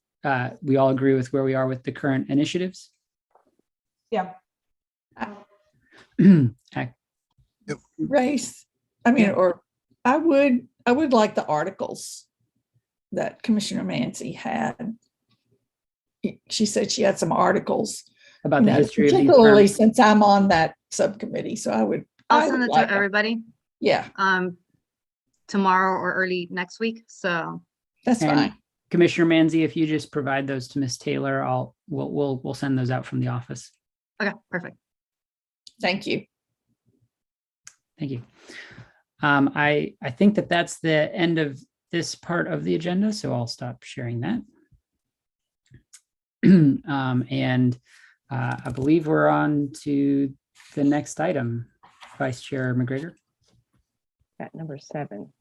we all agree with where we are with the current initiatives? Yeah. Race, or I would like the articles that Commissioner Manzi had. She said she had some articles about the history of these particularly terms. Since I'm on that subcommittee. So I'll send it to everybody. Yeah. Tomorrow or early next week. So that's fine. Commissioner Manzi, if you just provide those to Ms. Taylor, we'll send those out from the office. Okay, perfect. Thank you. Thank you. I think that's the end of this part of the agenda, so I'll stop sharing that. And I believe we're on to the next item, Vice Chair McGregor. At number 7.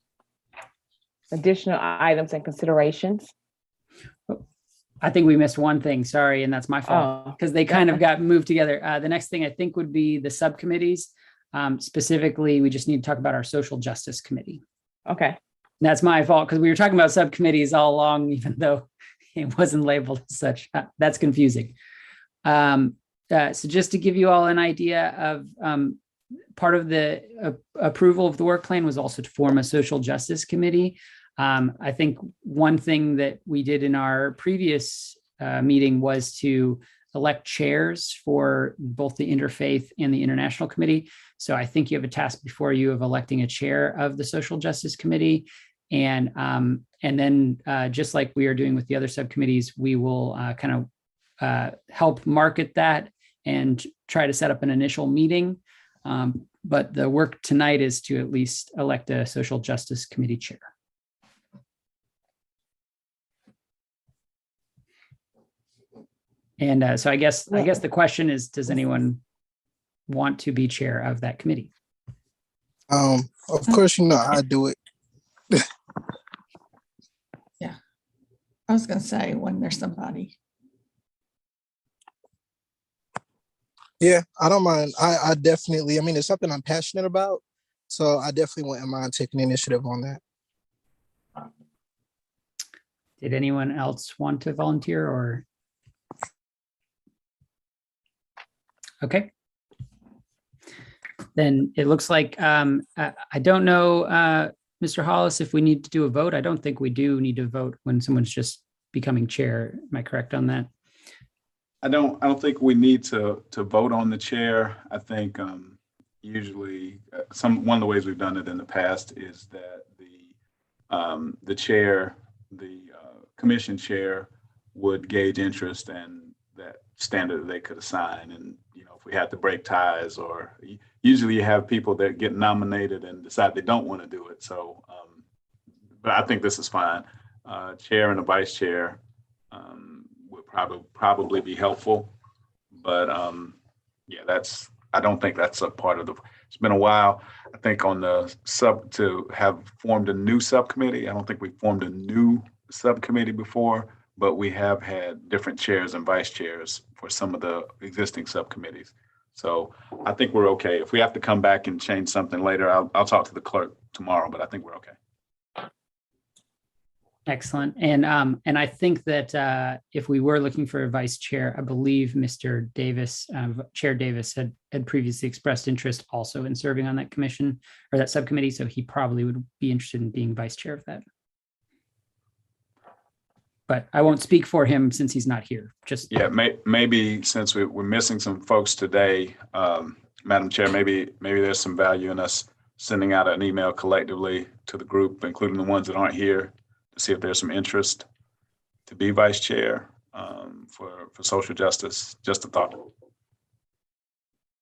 Additional items and considerations. I think we missed one thing, sorry, and that's my fault, Oh, because they kind of got moved together. The next thing I think would be the subcommittees. Specifically, we just need to talk about our Social Justice Committee. okay. That's my fault, because we were talking about subcommittees all along, even though it wasn't labeled as such. That's confusing. So just to give you all an idea of part of the approval of the work plan was also to form a social justice committee. I think one thing that we did in our previous meeting was to elect chairs for both the interfaith and the international committee. So I think you have a task before you of electing a chair of the social justice committee. And then just like we are doing with the other subcommittees, we will kind of help market that and try to set up an initial meeting. But the work tonight is to at least elect a social justice committee chair. And so I guess the question is, does anyone want to be chair of that committee? Of course, I do it. Yeah. I was going to say when there's somebody. Yeah, I don't mind. I definitely, it's something I'm passionate about. So I definitely wouldn't mind taking initiative on that. Did anyone else want to volunteer or? Okay. Then it looks like, I don't know, Mr. Hollis, if we need to do a vote. I don't think we do need to vote when someone's just becoming chair. Am I correct on that? I don't think we need to vote on the chair. I think usually one of the ways we've done it in the past is that the chair, the commission chair would gauge interest and that standard that they could assign. And, if we had to break ties, or usually you have people that get nominated and decide they don't want to do it. So, but I think this is fine. Chair and a vice chair would probably be helpful. But yeah, I don't think that's a part of it's been a while. I think on the to have formed a new subcommittee. I don't think we formed a new subcommittee before, but we have had different chairs and vice chairs for some of the existing subcommittees. So I think we're okay. If we have to come back and change something later, I'll talk to the clerk tomorrow, but I think we're okay. Excellent. And I think that if we were looking for a vice chair, I believe Mr. Davis, Chair Davis had previously expressed interest also in serving on that commission or that subcommittee. So he probably would be interested in being vice chair of that. But I won't speak for him since he's not here. Just yeah, maybe since we're missing some folks today, Madam Chair, maybe there's some value in us sending out an email collectively to the group, including the ones that aren't here, to see if there's some interest to be vice chair for social justice. Just a thought.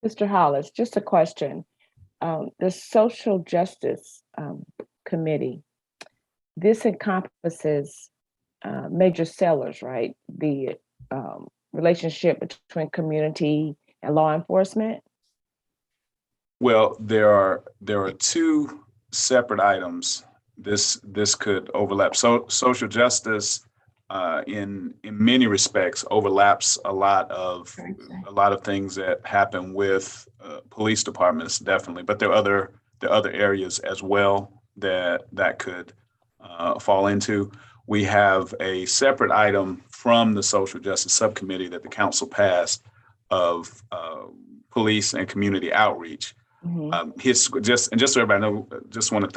Mr. Hollis, just a question. The Social Justice Committee, this encompasses major sellers, right? The relationship between community and law enforcement? Well, there are two separate items. This could overlap. So social justice in many respects overlaps a lot of things that happen with police departments, definitely. But there are other areas as well that could fall into. We have a separate item from the Social Justice Subcommittee that the council passed of police and community outreach. Mm-hmm. Just so everybody know, just want to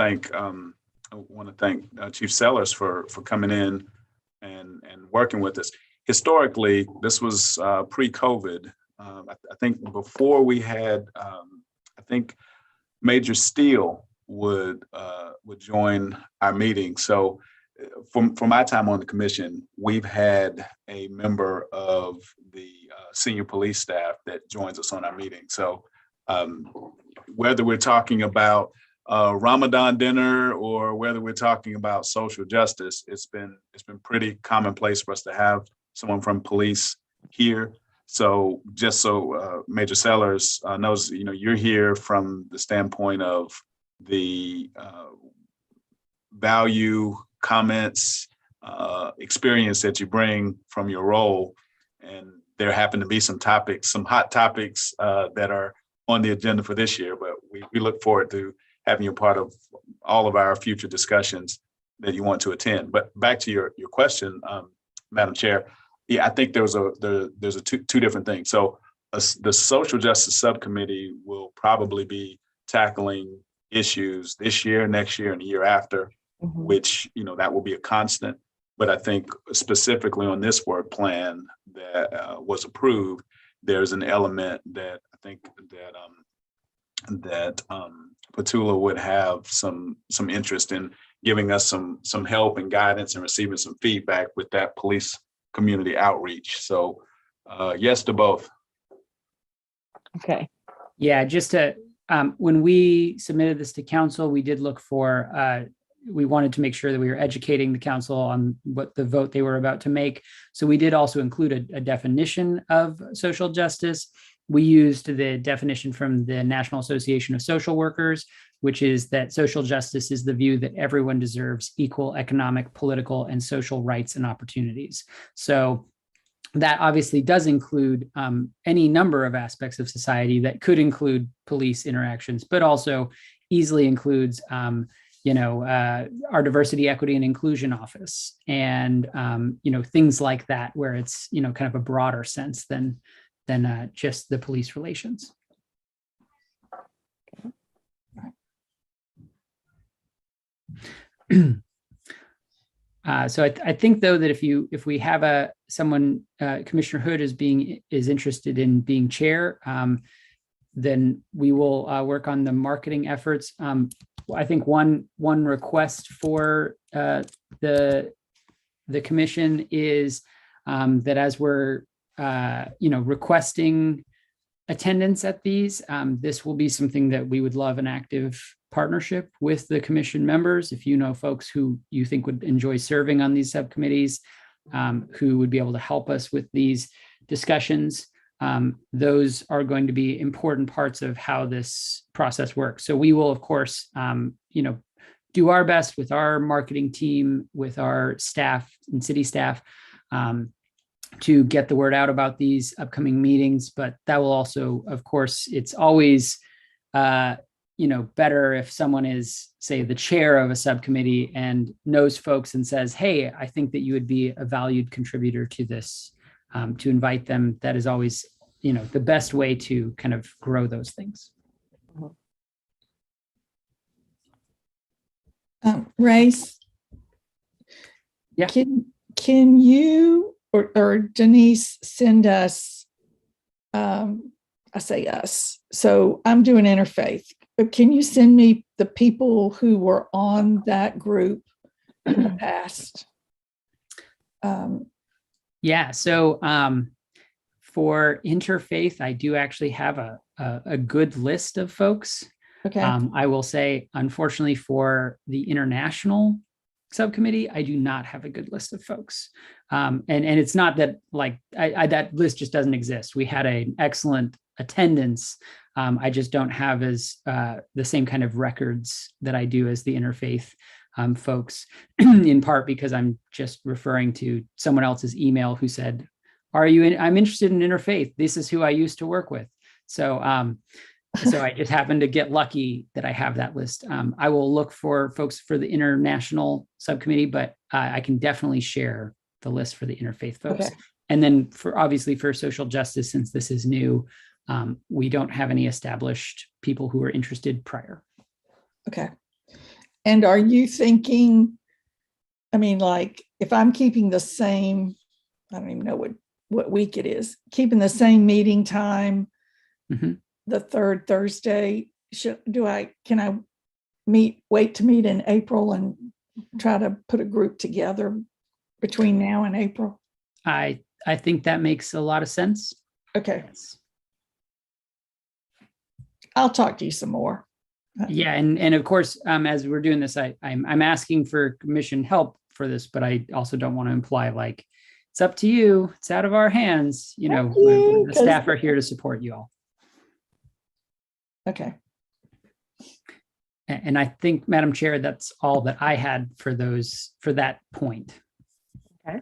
thank Chief Sellers for coming in and working with us. Historically, this was pre-COVID. I think before we had, I think Major Steele would join our meeting. So from my time on the commission, we've had a member of the senior police staff that joins us on our meeting. So whether we're talking about Ramadan dinner or whether we're talking about social justice, it's been pretty commonplace for us to have someone from police here. So just so Major Sellers knows, you're here from the standpoint of the value, comments, experience that you bring from your role. And there happen to be some topics, some hot topics that are on the agenda for this year, but we look forward to having you part of all of our future discussions that you want to attend. But back to your question, Madam Chair, yeah, I think there's two different things. So the Social Justice Subcommittee will probably be tackling issues this year, next year, and the year after, which, that will be a constant. But I think specifically on this work plan that was approved, there's an element that I think that Petula would have some interest in giving us some help and guidance and receiving some feedback with that police community outreach. So yes to both. Okay. Yeah, just to, when we submitted this to council, we did look for, we wanted to make sure that we were educating the council on what the vote they were about to make. So we did also include a definition of social justice. We used the definition from the National Association of Social Workers, which is that social justice is the view that everyone deserves equal economic, political, and social rights and opportunities. So that obviously does include any number of aspects of society that could include police interactions, but also easily includes our diversity, equity, and inclusion office, and things like that, where it's kind of a broader sense than just the police relations. So I think though that if we have someone, Commissioner Hood is interested in being chair, then we will work on the marketing efforts. I think one request for the commission is that as we're requesting attendance at these, this will be something that we would love an active partnership with the commission members. If you know folks who you think would enjoy serving on these subcommittees, who would be able to help us with these discussions, those are going to be important parts of how this process works. So we will, of course, do our best with our marketing team, with our staff and city staff, to get the word out about these upcoming meetings. But that will also, of course, it's always, better if someone is, say, the chair of a subcommittee and knows folks and says, hey, I think that you would be a valued contributor to this, to invite them. That is always, the best way to kind of grow those things. Race, yeah. Can you or Denise send us, I say us, so I'm doing interfaith. Can you send me the people who were on that group in the past? Yeah, so for interfaith, I do actually have a good list of folks. Okay. I will say, unfortunately, for the international subcommittee, I do not have a good list of folks. And it's not that that list just doesn't exist. We had an excellent attendance. I just don't have the same kind of records that I do as the interfaith folks, in part because I'm just referring to someone else's email who said, I'm interested in interfaith. This is who I used to work with. So I just happened to get lucky that I have that list. I will look for folks for the international subcommittee, but I can definitely share the list for the interfaith folks. Okay. And then for social justice, since this is new, we don't have any established people who were interested prior. Okay. And are you thinking, if I'm keeping the same, I don't even know what week it is, keeping the same meeting time, the third Thursday, can I wait to meet in April and try to put a group together between now and April? I think that makes a lot of sense. Okay. Yes. I'll talk to you some more. Yeah, and of course, as we're doing this, I'm asking for commission help for this, but I also don't want to imply it's it's up to you. It's out of our hands. You know, Thank you, the 'cause- staff are here to support you all. Okay. And I think, Madam Chair, that's all that I had for that point. Okay.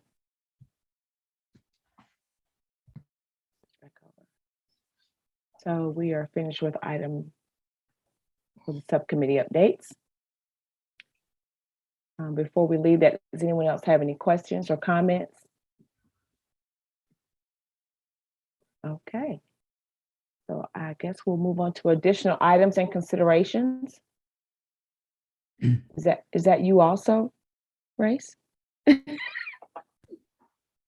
So we are finished with subcommittee updates. Before we leave that, does anyone else have any questions or comments? Okay. So I guess we'll move on to additional items and considerations. Is that you also, Race?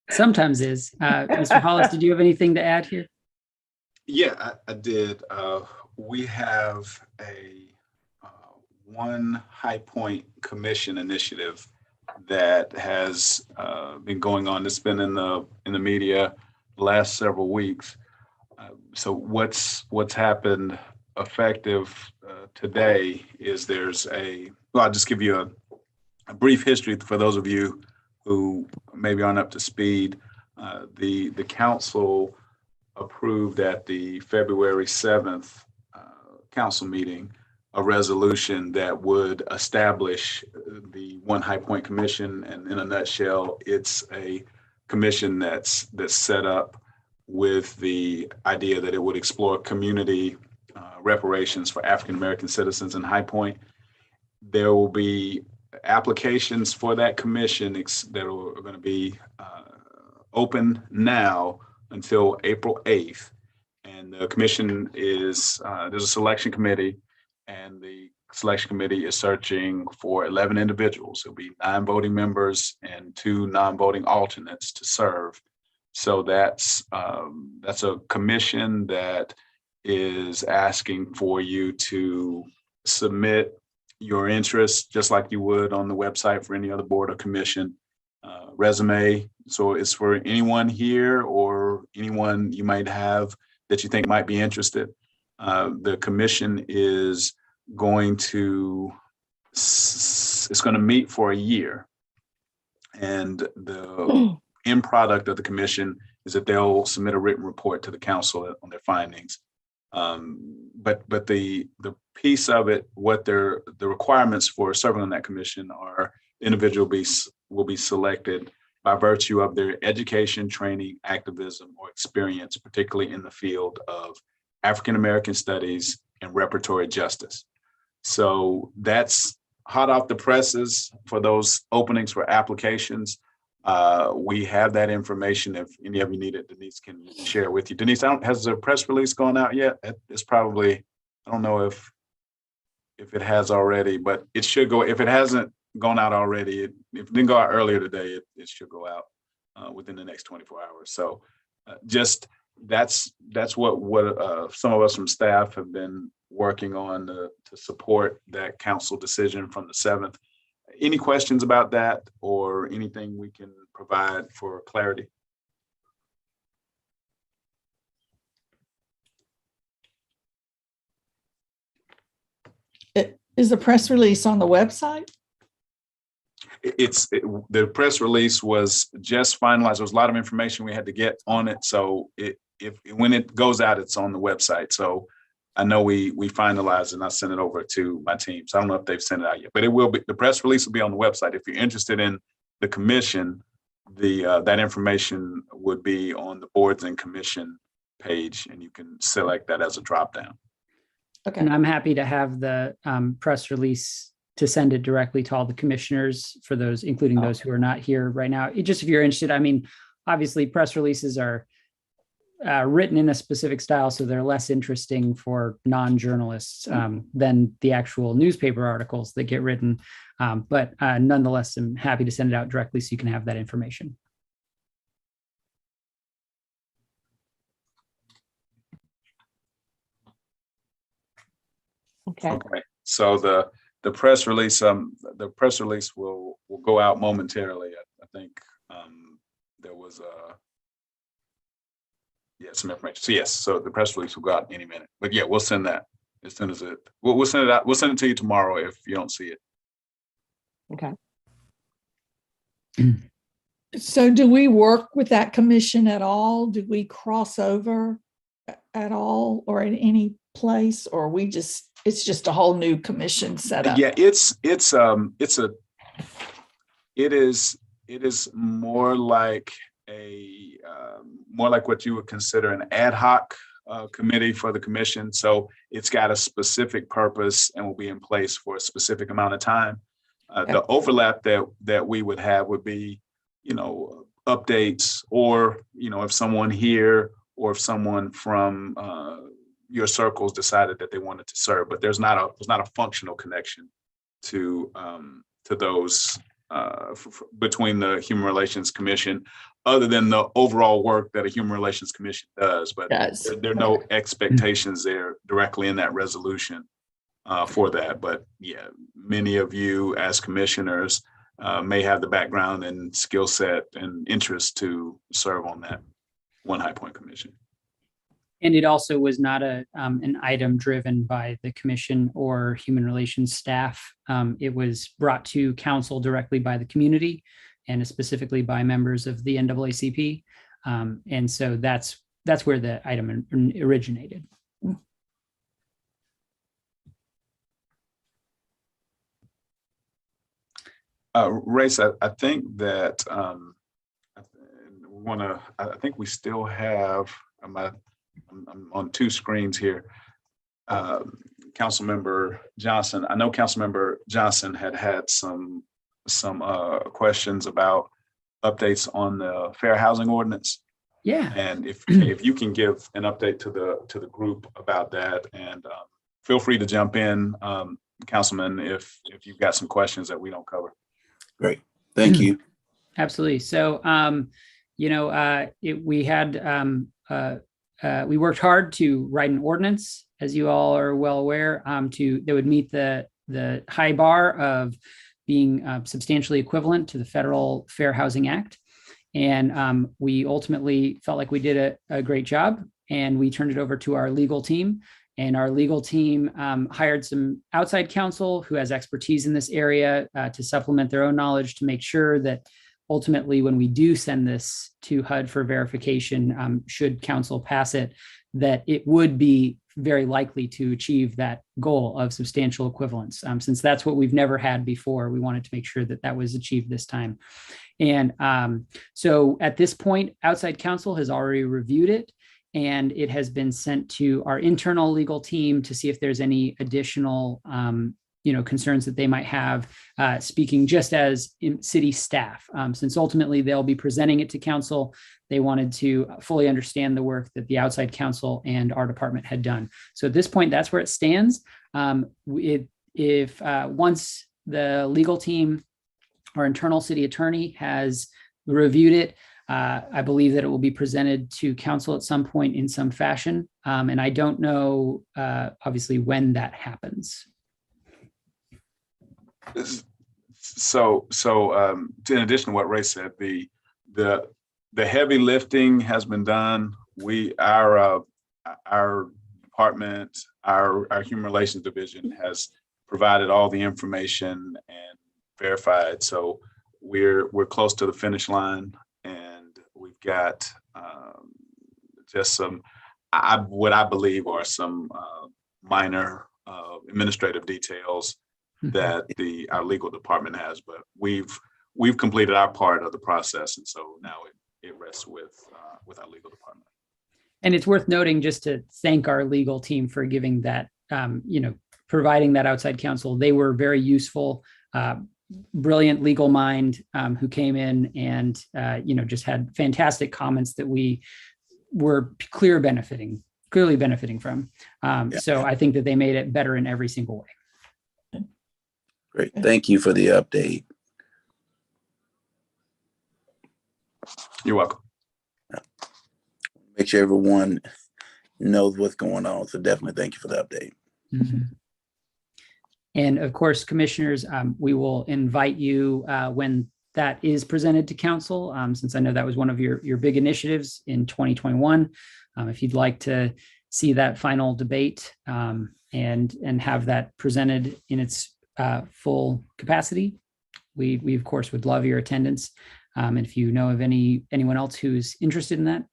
Sometimes is. Mr. Hollis, did you have anything to add here? Yeah, I did. We have a One High Point Commission initiative that has been going on. It's been in the media the last several weeks. So what's happened effective today is I'll just give you a brief history for those of you who maybe aren't up to speed. The council approved at the February 7th council meeting a resolution that would establish the One High Point Commission. And in a nutshell, it's a commission that's set up with the idea that it would explore community reparations for African-American citizens in High Point. There will be applications for that commission that are going to be open now until April 8th. And the commission there's a selection committee, and the selection committee is searching for 11 individuals. There'll be 9 voting members and 2 non-voting alternates to serve. So that's a commission that is asking for you to submit your interest, just like you would on the website for any other board or commission, resume. So it's for anyone here or anyone you might have that you think might be interested. The commission is going to meet for a year. And the end product of the commission is that they'll submit a written report to the council on their findings. But the piece of it, the requirements for serving on that commission are the individual will be selected by virtue of their education, training, activism, or experience, particularly in the field of African-American studies and reparatory justice. So that's hot off the presses for those openings for applications. We have that information. If any of you need it, Denise can share it with you. Denise, has the press release gone out yet? It's probably, I don't know if it has already, but it should go. If it hasn't gone out already, if it didn't go out earlier today, it should go out within the next 24 hours. So just that's what some of us from staff have been working on to support that council decision from the 7th. Any questions about that or anything we can provide for clarity? Is the press release on the website? The press release was just finalized. There was a lot of information we had to get on it. So when it goes out, it's on the website. So I know we finalized and I sent it over to my team. So I don't know if they've sent it out yet, but it will be, the press release will be on the website. If you're interested in the commission, that information would be on the boards and commission page, and you can select that as a drop down. Okay. And I'm happy to have the press release to send it directly to all the commissioners for those, including those who are not here right now. Just if you're interested, I mean, obviously press releases are written in a specific style, so they're less interesting for non-journalists than the actual newspaper articles that get written. But nonetheless, I'm happy to send it out directly so you can have that information. Okay. So the press release will go out momentarily. I think there was some information. So yes, so the press release will go out any minute. But yeah, we'll send that as soon as we'll send it out. We'll send it to you tomorrow if you don't see it. Okay. So do we work with that commission at all? Do we cross over at all or in any place, or it's just a whole new commission set up? Yeah, it is more like more like what you would consider an ad hoc committee for the commission. So it's got a specific purpose and will be in place for a specific amount of time. The overlap that we would have would be, updates, or, if someone here or if someone from your circles decided that they wanted to serve, but there's not a functional connection to those between the Human Relations Commission, other than the overall work that a Human Relations Commission does. But there are no expectations there directly in that resolution for that. But yeah, many of you as commissioners may have the background and skill set and interest to serve on that One High Point Commission. And it also was not an item driven by the commission or human relations staff. It was brought to council directly by the community and specifically by members of the NAACP. And so that's where the item originated. Race, I think that I think we still have, I'm on two screens here. Councilmember Johnson, I know Councilmember Johnson had some questions about updates on the fair housing ordinance. Yeah. And if you can give an update to the group about that, and feel free to jump in, Councilman, if you've got some questions that we don't cover. Great, thank you. Absolutely. So, we worked hard to write an ordinance, as you all are well aware, that would meet the high bar of being substantially equivalent to the Federal Fair Housing Act. And we ultimately felt like we did a great job, and we turned it over to our legal team. And our legal team hired some outside counsel who has expertise in this area to supplement their own knowledge to make sure that ultimately, when we do send this to HUD for verification, should council pass it, that it would be very likely to achieve that goal of substantial equivalence. Since that's what we've never had before, we wanted to make sure that that was achieved this time. And so at this point, outside counsel has already reviewed it, and it has been sent to our internal legal team to see if there's any additional concerns that they might have, speaking just as city staff. Since ultimately they'll be presenting it to council, they wanted to fully understand the work that the outside counsel and our department had done. So at this point, that's where it stands. If once the legal team, our internal city attorney, has reviewed it, I believe that it will be presented to council at some point in some fashion. And I don't know, obviously, when that happens. So in addition to what Ray said, the heavy lifting has been done. Our department, our human relations division has provided all the information and verified. So we're close to the finish line, and we've got just some what I believe are some minor administrative details that our legal department has, but we've completed our part of the process, and so now it rests with our legal department. And it's worth noting, just to thank our legal team for giving that, providing that outside counsel. They were very useful, brilliant legal mind who came in and just had fantastic comments that we were clearly benefiting from. So I think that they made it better in every single way. Great. Thank you for the update. You're welcome. Make sure everyone knows what's going on. So definitely thank you for the update. Mm-hmm. And of course, commissioners, we will invite you when that is presented to council, since I know that was one of your big initiatives in 2021. If you'd like to see that final debate and have that presented in its full capacity, we of course would love your attendance. And if you know of anyone else who's interested in that,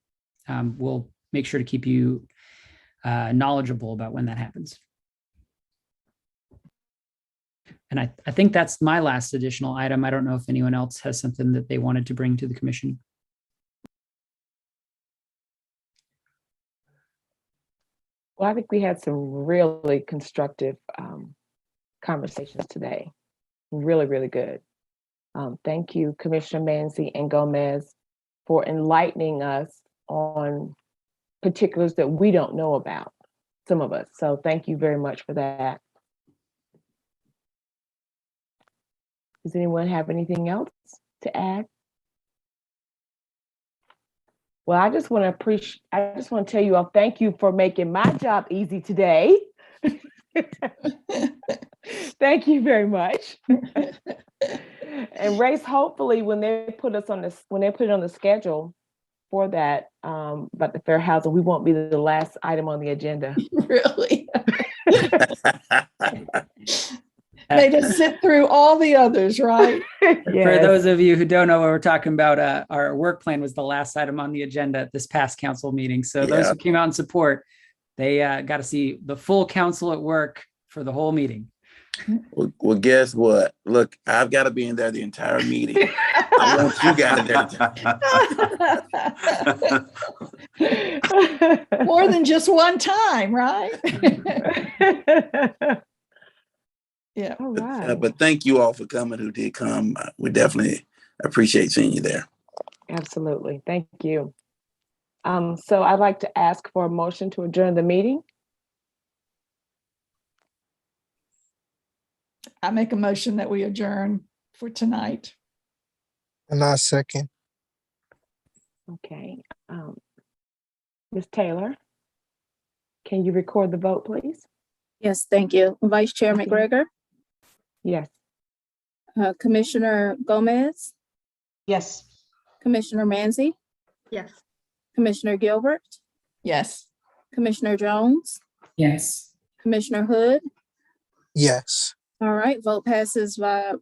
we'll make sure to keep you knowledgeable about when that happens. And I think that's my last additional item. I don't know if anyone else has something that they wanted to bring to the commission. Well, I think we had some really constructive conversations today. Really, really good. Thank you, Commissioner Manzi and Gomez, for enlightening us on particulars that we don't know about, some of us. So thank you very much for that. Does anyone have anything else to add? Well, I just want to tell you all, thank you for making my job easy today. Thank you very much. And Race, hopefully when they put it on the schedule for that, about the fair housing, we won't be the last item on the agenda. Really? They just sit through all the others, right? For Yes. those of you who don't know what we're talking about, our work plan was the last item on the agenda at this past council meeting. So those Yeah. who came out in support, they got to see the full council at work for the whole meeting. Well, guess what? Look, I've got to be in there the entire meeting. I want you guys there. More than just one time, right? Yeah. All right. But thank you all for coming who did come. We definitely appreciate seeing you there. Absolutely. Thank you. So I'd like to ask for a motion to adjourn the meeting. I make a motion that we adjourn for tonight. And I second. Okay. Ms. Taylor, can you record the vote, please? Yes, thank you. Vice Chair Thank you. McGregor, Yes. Commissioner Gomez, Yes. Commissioner Manzi, Yes. Commissioner Gilbert, Yes. Commissioner Jones, Yes. Commissioner Hood. Yes. All right, vote passes by,